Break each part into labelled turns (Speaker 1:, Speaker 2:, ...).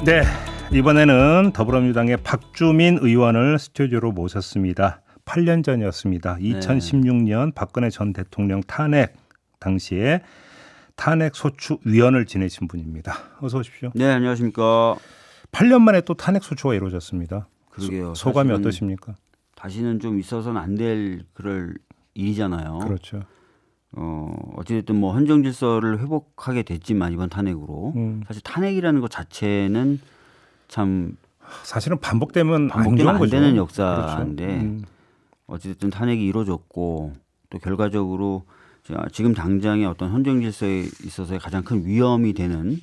Speaker 1: 네, 이번에는 더불어민주당의 박주민 의원을 스튜디오로 모셨습니다. 8년 전이었습니다. 2016년 박근혜 전 대통령 탄핵 당시에 탄핵소추위원을 지내신 분입니다. 어서 오십시오.
Speaker 2: 네, 안녕하십니까.
Speaker 1: 8년 만에 또 탄핵소추가 이루어졌습니다.
Speaker 2: 그러게요.
Speaker 1: 소감이 어떠십니까?
Speaker 2: 다시는 좀 있어서는 안 될 그럴 일이잖아요.
Speaker 1: 그렇죠.
Speaker 2: 어찌됐든 뭐 헌정 질서를 회복하게 됐지만 이번 탄핵으로 사실 탄핵이라는 것 자체는 참
Speaker 1: 사실은 반복되면 안
Speaker 2: 안
Speaker 1: 거죠.
Speaker 2: 되는 역사인데
Speaker 1: 그렇죠.
Speaker 2: 어찌됐든 탄핵이 이루어졌고 또 결과적으로 지금 당장의 어떤 헌정 질서에 있어서의 가장 큰 위험이 되는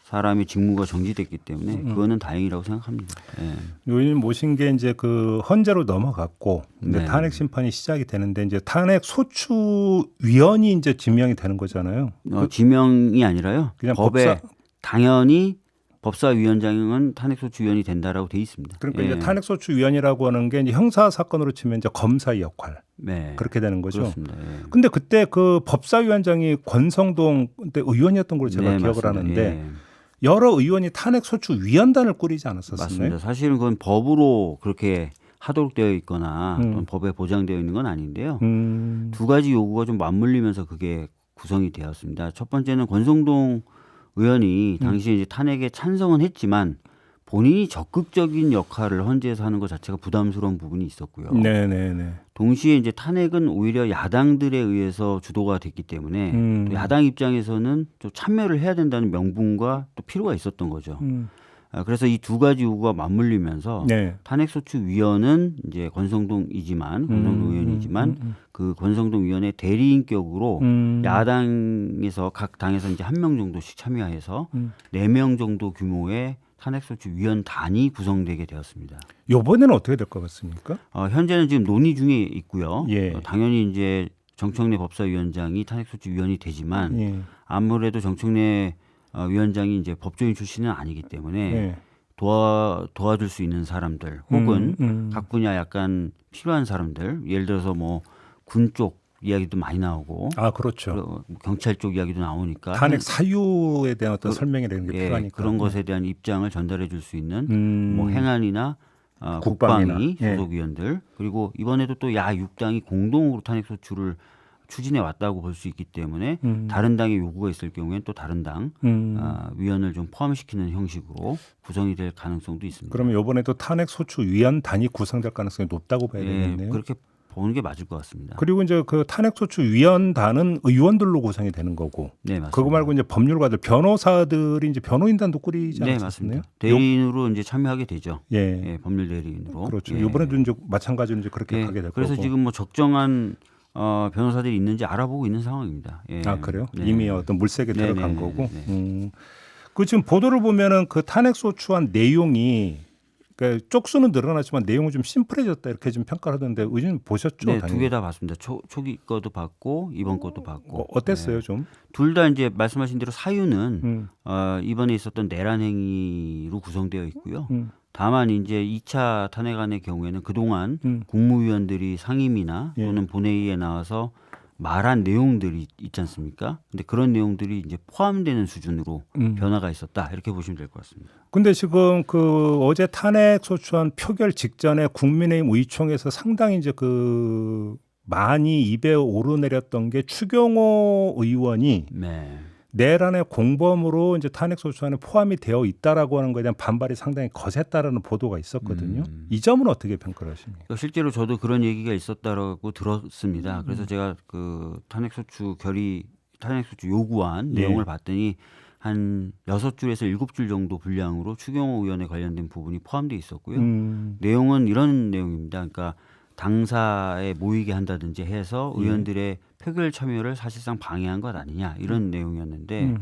Speaker 2: 사람의 직무가 정지됐기 때문에 그거는 다행이라고 생각합니다. 예.
Speaker 1: 요인 모신 게 이제 그 헌재로 넘어갔고 이제
Speaker 2: 네.
Speaker 1: 탄핵 심판이 시작이 되는데 이제 탄핵 소추위원이 이제 지명이 되는 거잖아요.
Speaker 2: 지명이 아니라요.
Speaker 1: 그냥
Speaker 2: 법에 당연히 법사위원장은 탄핵소추위원이 된다라고 돼 있습니다.
Speaker 1: 그러니까
Speaker 2: 예.
Speaker 1: 이제 탄핵소추위원이라고 하는 게 이제 형사 사건으로 치면 이제 검사의 역할
Speaker 2: 네.
Speaker 1: 그렇게 되는 거죠.
Speaker 2: 그렇습니다. 예.
Speaker 1: 근데 그때 그 법사위원장이 권성동 때 의원이었던 걸로 제가
Speaker 2: 네,
Speaker 1: 기억을
Speaker 2: 맞습니다.
Speaker 1: 하는데
Speaker 2: 예.
Speaker 1: 여러 의원이 탄핵소추위원단을 꾸리지 않았었나요?
Speaker 2: 맞습니다. 사실은 그건 법으로 그렇게 하도록 되어 있거나 또는 법에 보장되어 있는 건 아닌데요. 두 가지 요구가 좀 맞물리면서 그게 구성이 되었습니다. 첫 번째는 권성동 의원이 당시에 이제 탄핵에 찬성은 했지만 본인이 적극적인 역할을 헌재에서 하는 것 자체가 부담스러운 부분이 있었고요.
Speaker 1: 네네네.
Speaker 2: 동시에 이제 탄핵은 오히려 야당들에 의해서 주도가 됐기 때문에 또 야당 입장에서는 좀 참여를 해야 된다는 명분과 또 필요가 있었던 거죠. 그래서 이 두 가지 요구가 맞물리면서
Speaker 1: 네.
Speaker 2: 탄핵소추위원은 이제 권성동 의원이지만 그 권성동 의원의 대리인격으로 야당에서 각 당에서 이제 한 명 정도씩 참여해서 4명 정도 규모의 탄핵소추위원단이 구성되게 되었습니다.
Speaker 1: 이번에는 어떻게 될 것 같습니까?
Speaker 2: 현재는 지금 논의 중에 있고요.
Speaker 1: 예.
Speaker 2: 당연히 이제 정청래 법사위원장이 탄핵소추위원이 되지만
Speaker 1: 예.
Speaker 2: 아무래도 정청래 위원장이 이제 법조인 출신은 아니기 때문에
Speaker 1: 예.
Speaker 2: 도와줄 수 있는 사람들 혹은 각 분야 약간 필요한 사람들 예를 들어서 뭐 군 쪽 이야기도 많이 나오고
Speaker 1: 아 그렇죠.
Speaker 2: 경찰 쪽 이야기도 나오니까
Speaker 1: 탄핵 사유에 대한 어떤 설명이라는 게 필요하니까
Speaker 2: 그런 것에 대한 입장을 전달해 줄 수 있는 뭐 행안이나 국방위
Speaker 1: 예.
Speaker 2: 소속 위원들 그리고 이번에도 또 야 6당이 공동으로 탄핵소추를 추진해 왔다고 볼 수 있기 때문에 다른 당의 요구가 있을 경우에는 또 다른 당 위원을 좀 포함시키는 형식으로 구성이 될 가능성도 있습니다.
Speaker 1: 그러면 이번에도 탄핵소추위원단이 구성될 가능성이 높다고 봐야 되겠네요.
Speaker 2: 그렇게 보는 게 맞을 것 같습니다.
Speaker 1: 그리고 이제 그 탄핵소추위원단은 의원들로 구성이 되는 거고,
Speaker 2: 네, 맞습니다.
Speaker 1: 그거 말고 이제 법률가들, 변호사들이 이제 변호인단도 꾸리지
Speaker 2: 네,
Speaker 1: 않았었나요?
Speaker 2: 맞습니다. 대리인으로 이제 참여하게 되죠.
Speaker 1: 예,
Speaker 2: 법률 대리인으로.
Speaker 1: 그렇죠.
Speaker 2: 예.
Speaker 1: 이번에도 이제 마찬가지로 이제 그렇게 가게 될
Speaker 2: 그래서
Speaker 1: 거고.
Speaker 2: 지금 뭐 적정한 변호사들이 있는지 알아보고 있는 상황입니다. 예.
Speaker 1: 아 그래요?
Speaker 2: 네.
Speaker 1: 이미 어떤 물색에
Speaker 2: 네,
Speaker 1: 들어간
Speaker 2: 네,
Speaker 1: 거고.
Speaker 2: 네.
Speaker 1: 그 지금 보도를 보면은 그 탄핵소추안 내용이 그러니까 쪽수는 늘어났지만 내용은 좀 심플해졌다 이렇게 좀 평가를 하던데 의원님 보셨죠?
Speaker 2: 네, 두 개 다 봤습니다. 초기 거도 봤고 이번 것도 봤고.
Speaker 1: 어땠어요, 좀?
Speaker 2: 둘 다 이제 말씀하신 대로 사유는 이번에 있었던 내란 행위로 구성되어 있고요. 다만 이제 2차 탄핵안의 경우에는 그동안 국무위원들이 상임위나 또는 본회의에 나와서 말한 내용들이 있지 않습니까? 근데 그런 내용들이 이제 포함되는 수준으로 변화가 있었다 이렇게 보시면 될 것 같습니다.
Speaker 1: 근데 지금 그 어제 탄핵소추안 표결 직전에 국민의힘 의총에서 상당히 이제 그 많이 입에 오르내렸던 게 추경호 의원이
Speaker 2: 네.
Speaker 1: 내란의 공범으로 이제 탄핵소추안에 포함이 되어 있다라고 하는 것에 대한 반발이 상당히 거셌다라는 보도가 있었거든요. 이 점은 어떻게 평가를 하십니까?
Speaker 2: 실제로 저도 그런 얘기가 있었다라고 들었습니다. 그래서 제가 그 탄핵소추 요구안 내용을 봤더니 한 6줄에서 7줄 정도 분량으로 추경호 의원에 관련된 부분이 포함되어 있었고요. 내용은 이런 내용입니다. 그러니까 당사에 모이게 한다든지 해서 의원들의 표결 참여를 사실상 방해한 것 아니냐 이런 내용이었는데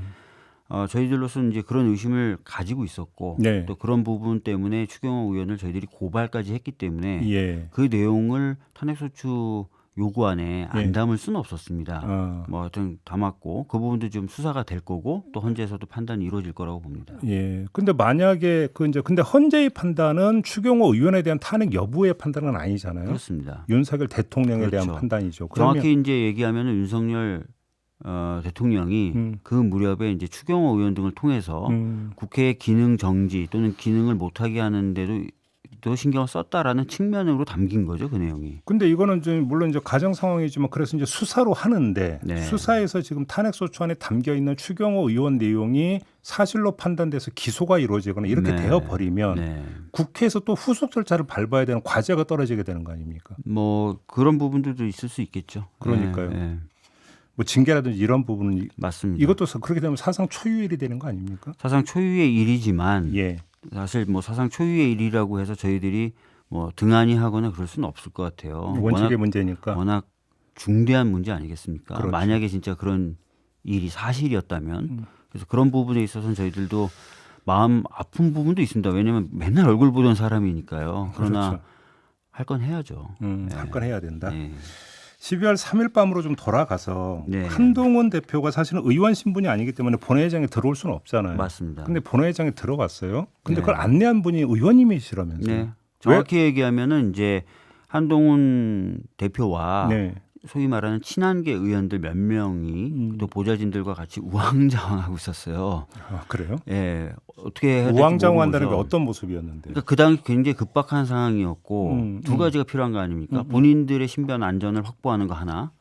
Speaker 2: 저희들로서는 이제 그런 의심을 가지고 있었고
Speaker 1: 네.
Speaker 2: 또 그런 부분 때문에 추경호 의원을 저희들이 고발까지 했기 때문에
Speaker 1: 예.
Speaker 2: 그 내용을 탄핵소추 요구안에 안 담을 수는 없었습니다. 뭐 좀 담았고 그 부분도 좀 수사가 될 거고 또 헌재에서도 판단이 이루어질 거라고 봅니다.
Speaker 1: 예. 근데 만약에 그 이제 근데 헌재의 판단은 추경호 의원에 대한 탄핵 여부의 판단은 아니잖아요.
Speaker 2: 그렇습니다.
Speaker 1: 윤석열 대통령에 대한
Speaker 2: 그렇죠.
Speaker 1: 판단이죠.
Speaker 2: 정확히 이제 얘기하면 윤석열 대통령이 그 무렵에 이제 추경호 의원 등을 통해서 국회의 기능 정지 또는 기능을 못하게 하는데도 또 신경을 썼다라는 측면으로 담긴 거죠, 그 내용이.
Speaker 1: 근데 이거는 좀 물론 이제 가정 상황이지만 그래서 이제 수사로 하는데
Speaker 2: 네.
Speaker 1: 수사에서 지금 탄핵소추안에 담겨 있는 추경호 의원 내용이 사실로 판단돼서 기소가 이루어지거나 이렇게
Speaker 2: 네.
Speaker 1: 되어 버리면
Speaker 2: 네.
Speaker 1: 국회에서 또 후속 절차를 밟아야 되는 과제가 떨어지게 되는 거 아닙니까?
Speaker 2: 뭐 그런 부분들도 있을 수 있겠죠.
Speaker 1: 그러니까요.
Speaker 2: 네, 네.
Speaker 1: 뭐 징계라든지 이런 부분은
Speaker 2: 맞습니다.
Speaker 1: 이것도 그렇게 되면 사상 초유일이 되는 거 아닙니까?
Speaker 2: 사상 초유의 일이지만
Speaker 1: 예.
Speaker 2: 사실 뭐 사상 초유의 일이라고 해서 저희들이 뭐 등한히 하거나 그럴 수는 없을 것 같아요.
Speaker 1: 원칙의 문제니까.
Speaker 2: 워낙 중대한 문제 아니겠습니까?
Speaker 1: 그렇죠.
Speaker 2: 만약에 진짜 그런 일이 사실이었다면 그래서 그런 부분에 있어서는 저희들도 마음 아픈 부분도 있습니다. 왜냐하면 맨날 얼굴 보던 사람이니까요. 그러나
Speaker 1: 그렇죠.
Speaker 2: 할 건 해야죠.
Speaker 1: 할 건 해야 된다.
Speaker 2: 네.
Speaker 1: 12월 3일 밤으로 좀 돌아가서
Speaker 2: 네.
Speaker 1: 한동훈 대표가 사실은 의원 신분이 아니기 때문에 본회의장에 들어올 수는 없잖아요.
Speaker 2: 맞습니다.
Speaker 1: 근데 본회의장에 들어갔어요. 근데
Speaker 2: 네.
Speaker 1: 그걸 안내한 분이 의원님이시라면서요.
Speaker 2: 네. 정확히 얘기하면은 이제 한동훈 대표와
Speaker 1: 네.
Speaker 2: 소위 말하는 친한계 의원들 몇 명이 또 보좌진들과 같이 우왕좌왕하고 있었어요.
Speaker 1: 아, 그래요?
Speaker 2: 예, 어떻게 해야 될지
Speaker 1: 우왕좌왕한다는 게
Speaker 2: 모르고서.
Speaker 1: 어떤 모습이었는데?
Speaker 2: 그러니까 그 당시 굉장히 급박한 상황이었고 두 가지가 필요한 거 아닙니까? 본인들의 신변 안전을 확보하는 거 하나,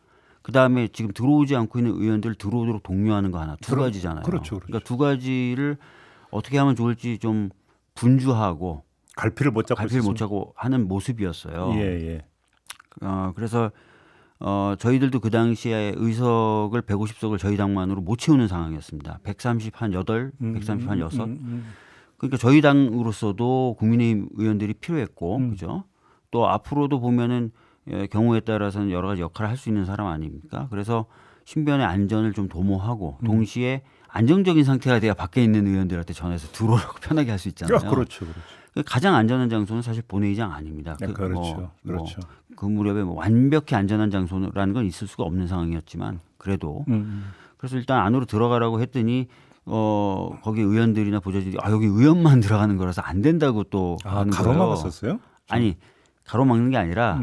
Speaker 2: 그 다음에 지금 들어오지 않고 있는 의원들 들어오도록 독려하는 거 하나, 두 가지잖아요.
Speaker 1: 그렇죠.
Speaker 2: 그러니까 두 가지를 어떻게 하면 좋을지 좀 분주하고
Speaker 1: 갈피를 못 잡고
Speaker 2: 갈피를 못
Speaker 1: 있었습니다.
Speaker 2: 잡고 하는 모습이었어요.
Speaker 1: 예, 예.
Speaker 2: 그래서 저희들도 그 당시에 의석을 150석을 저희 당만으로 못 채우는 상황이었습니다. 138, 136. 그러니까 저희 당으로서도 국민의힘 의원들이 필요했고, 그죠? 또 앞으로도 보면은 경우에 따라서는 여러 가지 역할을 할 수 있는 사람 아닙니까? 그래서 신변의 안전을 좀 도모하고 동시에 안정적인 상태가 돼야 밖에 있는 의원들한테 전해서 들어오라고 편하게 할 수 있잖아요.
Speaker 1: 그렇죠, 그렇죠.
Speaker 2: 가장 안전한 장소는 사실 본회의장 아닙니다.
Speaker 1: 네, 그렇죠, 그렇죠.
Speaker 2: 그 무렵에 뭐 완벽히 안전한 장소라는 건 있을 수가 없는 상황이었지만 그래도 그래서 일단 안으로 들어가라고 했더니 거기 의원들이나 보좌진이 여기 의원만 들어가는 거라서 안 된다고 또 하는 거예요.
Speaker 1: 가로막았었어요?
Speaker 2: 아니 가로막는 게 아니라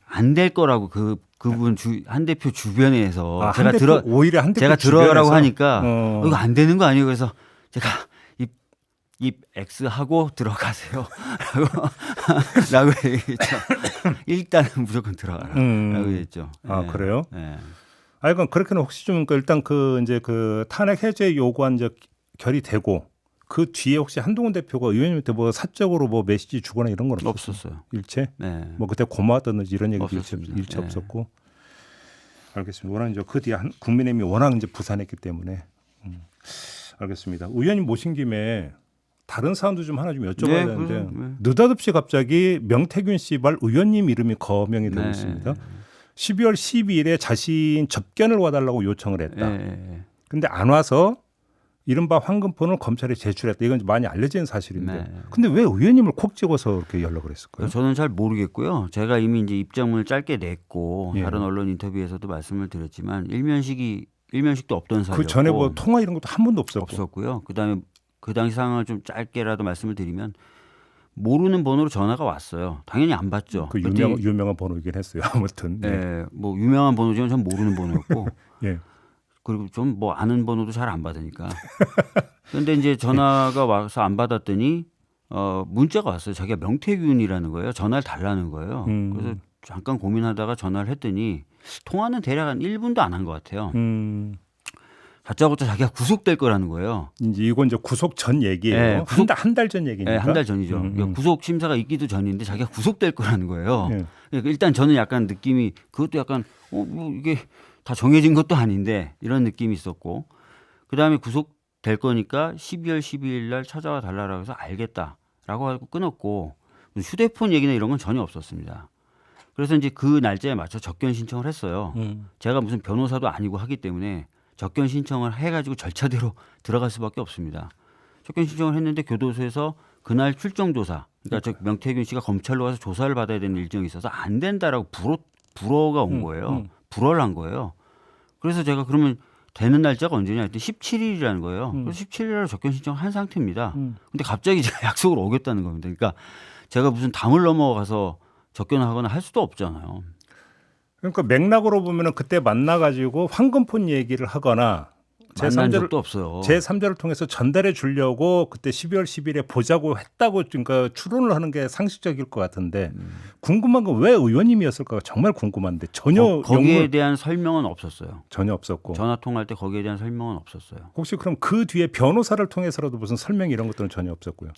Speaker 2: 안 될 거라고 그분 한 대표 주변에서
Speaker 1: 한 대표, 오히려 한 대표
Speaker 2: 제가 들어가라고
Speaker 1: 주변에서?
Speaker 2: 하니까 이거 안 되는 거 아니에요? 그래서 제가 입 X 하고 들어가세요. 라고 얘기했죠. 일단은 무조건 들어가라라고 얘기했죠.
Speaker 1: 아, 그래요?
Speaker 2: 네.
Speaker 1: 아, 이건 그렇게는 혹시 좀 일단 이제 탄핵 해제 요구안 결의되고 그 뒤에 혹시 한동훈 대표가 의원님한테 뭐 사적으로 뭐 메시지 주거나 이런 건
Speaker 2: 없었어요.
Speaker 1: 일체?
Speaker 2: 네.
Speaker 1: 뭐 그때 고마웠다든지 이런 얘기도
Speaker 2: 없었습니다.
Speaker 1: 일체
Speaker 2: 네.
Speaker 1: 없었고. 알겠습니다. 워낙 이제 그 뒤에 국민의힘이 워낙 이제 부산했기 때문에. 알겠습니다. 의원님 모신 김에 다른 사안도 좀 하나 좀 여쭤봐야
Speaker 2: 네,
Speaker 1: 되는데
Speaker 2: 네.
Speaker 1: 느닷없이 갑자기 명태균 씨발 의원님 이름이 거명이 되고
Speaker 2: 네.
Speaker 1: 있습니다. 12월 12일에 자신 접견을 와달라고 요청을 했다.
Speaker 2: 네.
Speaker 1: 근데 안 와서 이른바 황금폰을 검찰에 제출했다. 이건 많이 알려진 사실인데.
Speaker 2: 네.
Speaker 1: 근데 왜 의원님을 콕 찍어서 이렇게 연락을 했을까요?
Speaker 2: 저는 잘 모르겠고요. 제가 이미 이제 입장문을 짧게 냈고
Speaker 1: 예.
Speaker 2: 다른 언론 인터뷰에서도 말씀을 드렸지만 일면식도 없던 사이였고
Speaker 1: 그 전에 뭐 통화 이런 것도 한 번도 없었고.
Speaker 2: 없었고요. 그다음에 그 당시 상황을 좀 짧게라도 말씀을 드리면 모르는 번호로 전화가 왔어요. 당연히 안 받죠.
Speaker 1: 그 유명한 번호이긴 했어요. 아무튼. 네.
Speaker 2: 네, 뭐 유명한 번호지만 전 모르는 번호였고
Speaker 1: 예.
Speaker 2: 그리고 좀 뭐 아는 번호도 잘 안 받으니까. 그런데 이제 전화가 와서 안 받았더니 문자가 왔어요. 자기가 명태균이라는 거예요. 전화를 달라는 거예요. 그래서 잠깐 고민하다가 전화를 했더니 통화는 대략 한 1분도 안 한 것 같아요. 다짜고짜 자기가 구속될 거라는 거예요.
Speaker 1: 이건 이제 구속 전 얘기예요.
Speaker 2: 네,
Speaker 1: 한 달 전 얘기니까.
Speaker 2: 네, 한 달 전이죠. 그러니까 구속 심사가 있기도 전인데 자기가 구속될 거라는 거예요.
Speaker 1: 네.
Speaker 2: 그러니까 일단 저는 약간 느낌이 그것도 약간 뭐 이게 다 정해진 것도 아닌데 이런 느낌이 있었고 그다음에 구속될 거니까 12월 12일 날 찾아와 달라고 해서 알겠다라고 하고 끊었고 휴대폰 얘기나 이런 건 전혀 없었습니다. 그래서 이제 그 날짜에 맞춰 접견 신청을 했어요. 제가 무슨 변호사도 아니고 하기 때문에 접견 신청을 해가지고 절차대로 들어갈 수밖에 없습니다. 접견 신청을 했는데 교도소에서 그날 출정 조사, 그러니까 저 명태균 씨가 검찰로 가서 조사를 받아야 되는 일정이 있어서 안 된다라고 불어가 온 거예요. 불어를 한 거예요. 그래서 제가 그러면 되는 날짜가 언제냐 했더니 17일이라는 거예요. 그래서 17일에 접견 신청을 한 상태입니다. 근데 갑자기 제가 약속을 어겼다는 겁니다. 그러니까 제가 무슨 담을 넘어가서 접견을 하거나 할 수도 없잖아요.
Speaker 1: 그러니까 맥락으로 보면은 그때 만나가지고 황금폰 얘기를 하거나
Speaker 2: 만난
Speaker 1: 제3자를
Speaker 2: 적도 없어요.
Speaker 1: 제3자를 통해서 전달해 주려고 그때 12월 10일에 보자고 했다고 그러니까 추론을 하는 게 상식적일 것 같은데 궁금한 건 왜 의원님이었을까 정말 궁금한데 전혀
Speaker 2: 거기에
Speaker 1: 용물
Speaker 2: 대한 설명은 없었어요.
Speaker 1: 전혀 없었고
Speaker 2: 전화 통화할 때 거기에 대한 설명은 없었어요.
Speaker 1: 혹시 그럼 그 뒤에 변호사를 통해서라도 무슨 설명 이런 것들은 전혀 없었고요.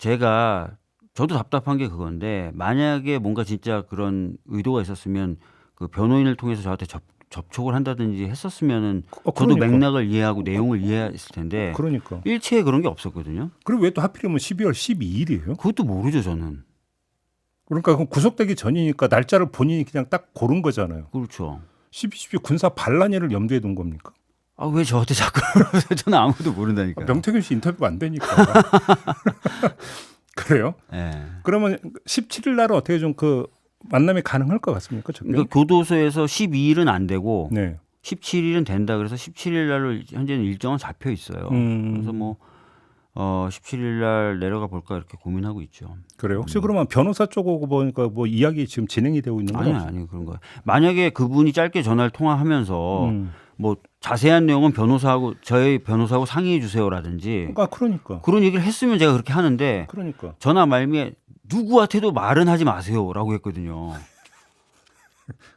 Speaker 2: 저도 답답한 게 그건데 만약에 뭔가 진짜 그런 의도가 있었으면 그 변호인을 통해서 저한테 접촉을 한다든지 했었으면은 저도
Speaker 1: 그러니까.
Speaker 2: 맥락을 이해하고 내용을 이해했을 텐데
Speaker 1: 그러니까.
Speaker 2: 일체에 그런 게 없었거든요.
Speaker 1: 그리고 왜 또 하필이면 12월 12일이에요?
Speaker 2: 그것도 모르죠 저는.
Speaker 1: 그러니까 그럼 구속되기 전이니까 날짜를 본인이 그냥 딱 고른 거잖아요.
Speaker 2: 그렇죠.
Speaker 1: 12.12 군사 반란회를 염두에 둔 겁니까?
Speaker 2: 아 왜 저한테 자꾸 저는 아무도 모른다니까.
Speaker 1: 명태균 씨 인터뷰가 안 되니까. 그래요?
Speaker 2: 네.
Speaker 1: 그러면 17일 날은 어떻게 좀 그 만남이 가능할 것 같습니까?
Speaker 2: 그러니까 교도소에서 12일은 안 되고
Speaker 1: 네.
Speaker 2: 17일은 된다. 그래서 17일 날로 현재는 일정은 잡혀 있어요. 그래서 뭐 17일 날 내려가 볼까 이렇게 고민하고 있죠.
Speaker 1: 그래요. 혹시 그러면 변호사 쪽하고 보니까 뭐 이야기 지금 진행이 되고 있는 건 없어요?
Speaker 2: 아니 그런 거예요. 만약에 그분이 짧게 전화를 통화하면서 뭐 자세한 내용은 저희 변호사하고 상의해 주세요라든지
Speaker 1: 그러니까.
Speaker 2: 그런 얘기를 했으면 제가 그렇게 하는데
Speaker 1: 그러니까.
Speaker 2: 전화 말미에 누구한테도 말은 하지 마세요라고 했거든요.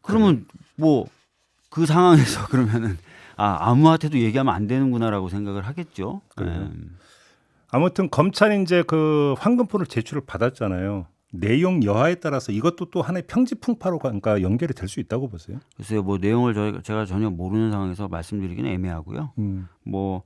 Speaker 2: 그러면 뭐 그 상황에서 그러면은 아무한테도 얘기하면 안 되는구나라고 생각을 하겠죠.
Speaker 1: 그래요. 아무튼 검찰이 이제 그 황금포를 제출을 받았잖아요. 내용 여하에 따라서 이것도 또 하나의 평지풍파로 그러니까 연결이 될 수 있다고 보세요.
Speaker 2: 글쎄요, 뭐 내용을 제가 전혀 모르는 상황에서 말씀드리기는 애매하고요. 뭐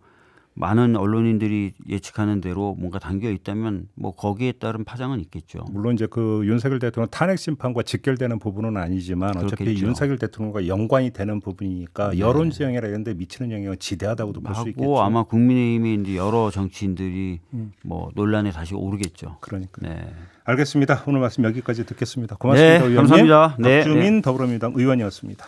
Speaker 2: 많은 언론인들이 예측하는 대로 뭔가 담겨 있다면 뭐 거기에 따른 파장은 있겠죠.
Speaker 1: 물론 이제 그 윤석열 대통령 탄핵 심판과 직결되는 부분은 아니지만 어차피
Speaker 2: 그렇겠죠.
Speaker 1: 윤석열 대통령과 연관이 되는 부분이니까 여론 지형이나 이런 데 미치는 영향은 지대하다고도 볼 수 있겠죠.
Speaker 2: 하고 아마 국민의힘의 이제 여러 정치인들이 뭐 논란에 다시 오르겠죠.
Speaker 1: 그러니까.
Speaker 2: 네.
Speaker 1: 알겠습니다. 오늘 말씀 여기까지 듣겠습니다. 고맙습니다.
Speaker 2: 네,
Speaker 1: 의원님.
Speaker 2: 감사합니다. 네,
Speaker 1: 박주민 더불어민주당 의원이었습니다.